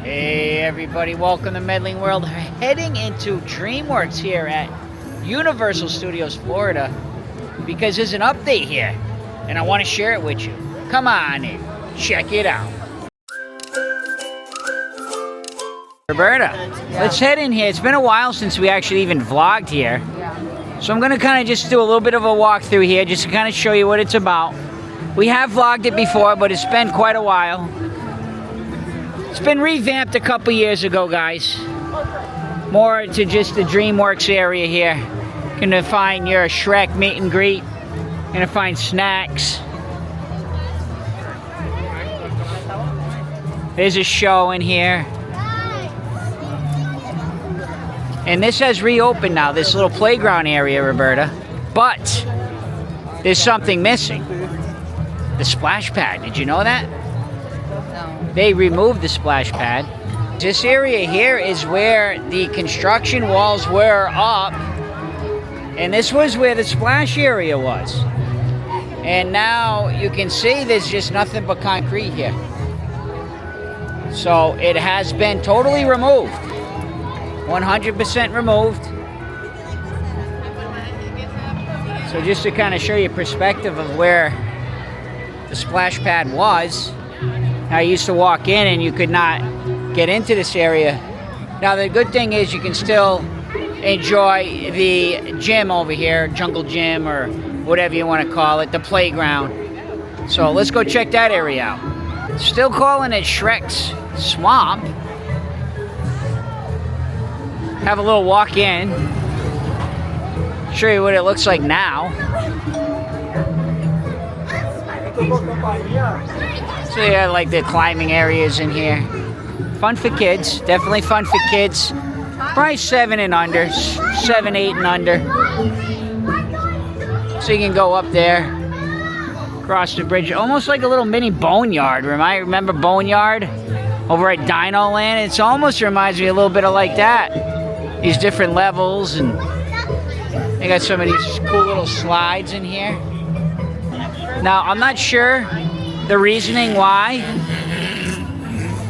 Hey everybody, welcome to Medling World. We're heading into DreamWorks here at Universal Studios, Florida, because there's an update here, and I want to share it with you. Come on in, check it out. Roberta, let's head in here. It's been a while since we actually even vlogged here. So I'm going to kind of just do a little bit of a walkthrough here, just to kind of show you what it's about. We have vlogged it before, but it's been quite a while. It's been revamped a couple years ago, guys. More to just the DreamWorks area here. You're gonna find your Shrek meet and greet. You're gonna find snacks. There's a show in here. And this has reopened now, this little playground area, Roberta. But there's something missing. The splash pad, did you know that? They removed the splash pad. This area here is where the construction walls were up, and this was where the splash area was. And now you can see there's just nothing but concrete here. So it has been totally removed. 100% removed. So just to kind of show you perspective of where the splash pad was. I used to walk in and you could not get into this area. Now the good thing is you can still enjoy the gym over here, jungle gym or whatever you want to call it, the playground. So let's go check that area out. Still calling it Shrek's Swamp. Have a little walk in. Show you what it looks like now. So yeah, like the climbing areas in here. Fun for kids, definitely fun for kids. Probably 7 and under, 7, 8 and under. So you can go up there, cross the bridge, almost like a little mini boneyard. Remember Boneyard over at Dino Land? It almost reminds me a little bit of like that. These different levels, and they got some of these cool little slides in here. Now, I'm not sure the reasoning why.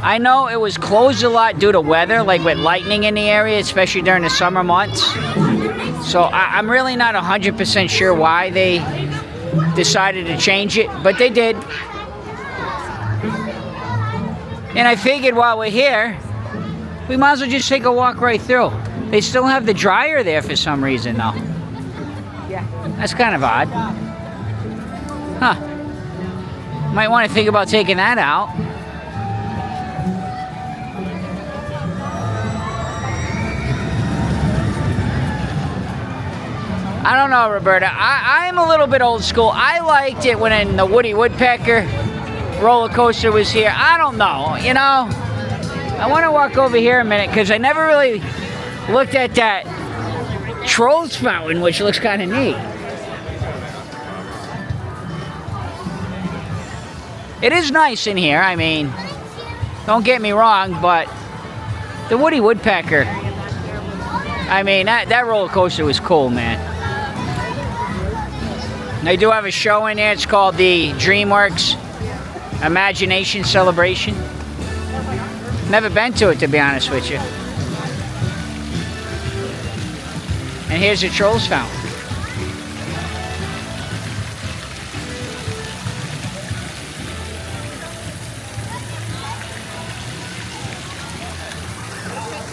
I know it was closed a lot due to weather, like with lightning in the area, especially during the summer months. So I'm really not 100% sure why they decided to change it, but they did. And I figured while we're here, we might as well just take a walk right through. They still have the dryer there for some reason, though. Yeah, that's kind of odd. Huh. Might want to think about taking that out. I don't know, Roberta. I'm a little bit old school. I liked it when the Woodpecker roller coaster was here. I don't know, you know. I want to walk over here a minute because I never really looked at that Trolls fountain, which looks kind of neat. It is nice in here, I mean, don't get me wrong, but the Woodpecker, I mean, that roller coaster was cool, man. They do have a show in there. It's called the DreamWorks Imagination Celebration. Never been to it, to be honest with you. And here's the Trolls fountain.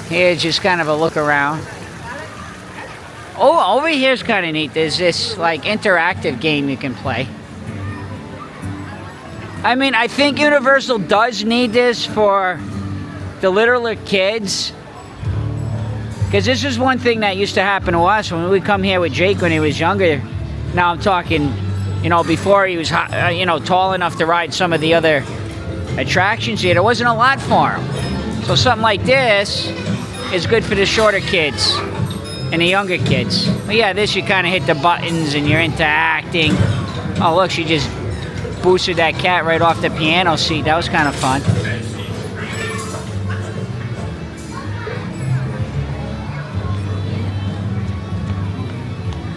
Here's just kind of a look around. Oh, over here's kind of neat. There's this like interactive game you can play. I mean, I think Universal does need this for the littler kids. Because this is one thing that used to happen to us when we would come here with Jake when he was younger. Now I'm talking, you know, before he was, you know, tall enough to ride some of the other attractions here. There wasn't a lot for him. So something like this is good for the shorter kids and the younger kids. But yeah, this you kind of hit the buttons and you're interacting. Oh look, she just boosted that cat right off the piano seat. That was kind of fun.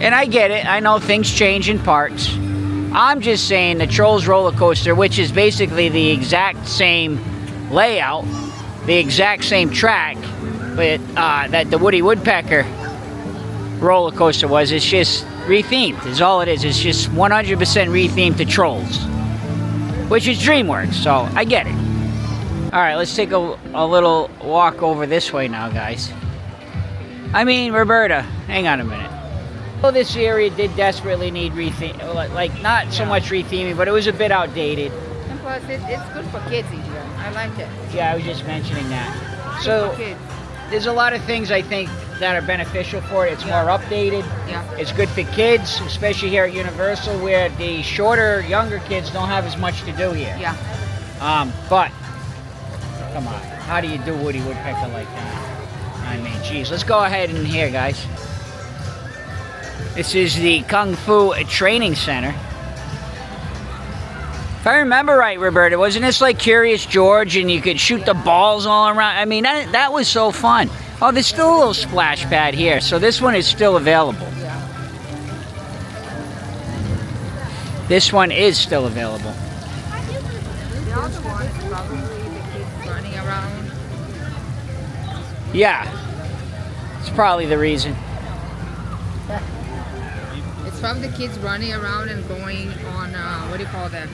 And I get it, I know things change in parks. I'm just saying the Trolls roller coaster, which is basically the exact same layout, the exact same track but that the Woody Woodpecker roller coaster was. It's just rethemed is all it is. It's just 100% rethemed to Trolls, which is DreamWorks, so I get it. Alright, let's take a little walk over this way now, guys. I mean, Roberta, hang on a minute. Well, this area did desperately need retheming, like not so much retheming, but it was a bit outdated. And plus, it's good for kids in here. I like it. Yeah, I was just mentioning that. Good So, for kids. there's a lot of things I think that are beneficial for it. It's more updated. Yeah. It's good for kids, especially here at Universal, where the shorter, younger kids don't have as much to do here. Yeah. But, come on, how do you do Woody Woodpecker like that? I mean, geez, let's go ahead in here, guys. This is the Kung Fu Training Center. If I remember right, Roberta, wasn't this like Curious George and you could shoot the balls all around? I mean, that was so fun. Oh, there's still a little splash pad here, so this one is still available. Yeah. This one is still available. The other one is probably the kids running around. Yeah, it's probably the reason. It's from the kids running around and going on, what do you call them?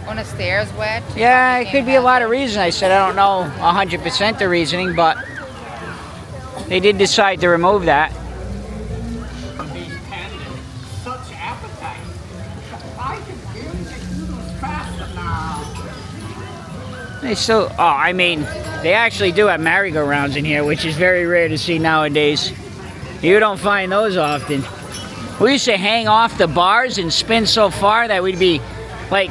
On a stairs wet. Yeah, it could be a lot of reasons. I said I don't know 100% the reasoning, but they did decide to remove that. These pandas, such appetite. I can barely get through those faster now. They still, oh, I mean, they actually do have merry-go-rounds in here, which is very rare to see nowadays. You don't find those often. We used to hang off the bars and spin so far that we'd be like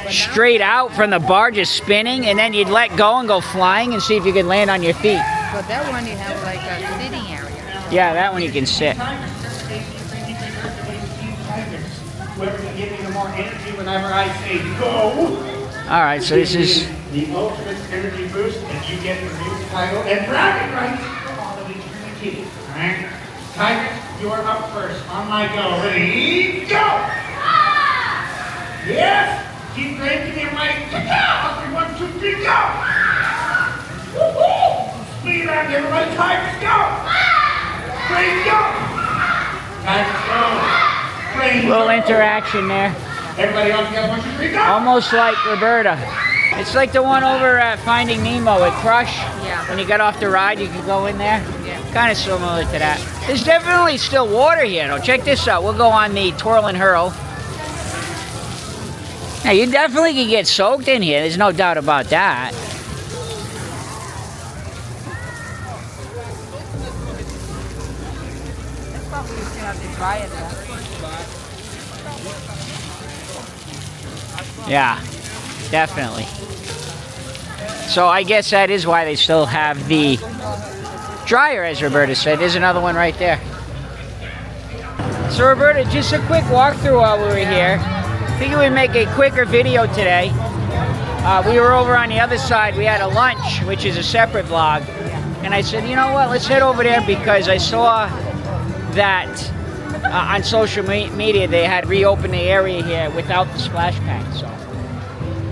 straight out from the bar just spinning, and then you'd let go and go flying and see if you could land on your feet. But that one you have like a sitting area. Yeah, that one you can sit. Whoever can give me the more energy whenever I say go. All right, so this is the ultimate energy boost, and you get the new title and bragging rights for all of eternity. All right, Tigers, you are up first. On my go. Ready? Go! Yes. Keep breaking your mic. Up in 1, 2, 3, go! Woo-hoo! Speed around, everybody. Tigers, go! Brains, go! Tigers, go! Brains, little go! interaction there. Everybody all together, 1, 2, 3, go! Almost like Roberta. It's like the one over at Finding Nemo at Crush. Yeah. When you got off the ride, you could go in there. Yeah. Kind of similar to that. There's definitely still water here, though. Check this out. We'll go on the Twirl and Hurl. Now, you definitely can get soaked in here. There's no doubt about that. That's probably you still have to try it though. Yeah, definitely. So I guess that is why they still have the dryer, as Roberta said. There's another one right there. So Roberta, just a quick walkthrough while we were here. Figured we'd make a quicker video today. We were over on the other side. We had a lunch, which is a separate vlog. And I said, you know what, let's head over there because I saw that on social media they had reopened the area here without the splash pad. So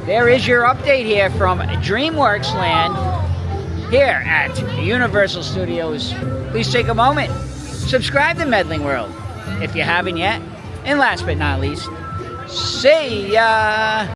there is your update here from DreamWorks Land here at Universal Studios. Please take a moment, subscribe to Medling World if you haven't yet. And last but not least, see ya!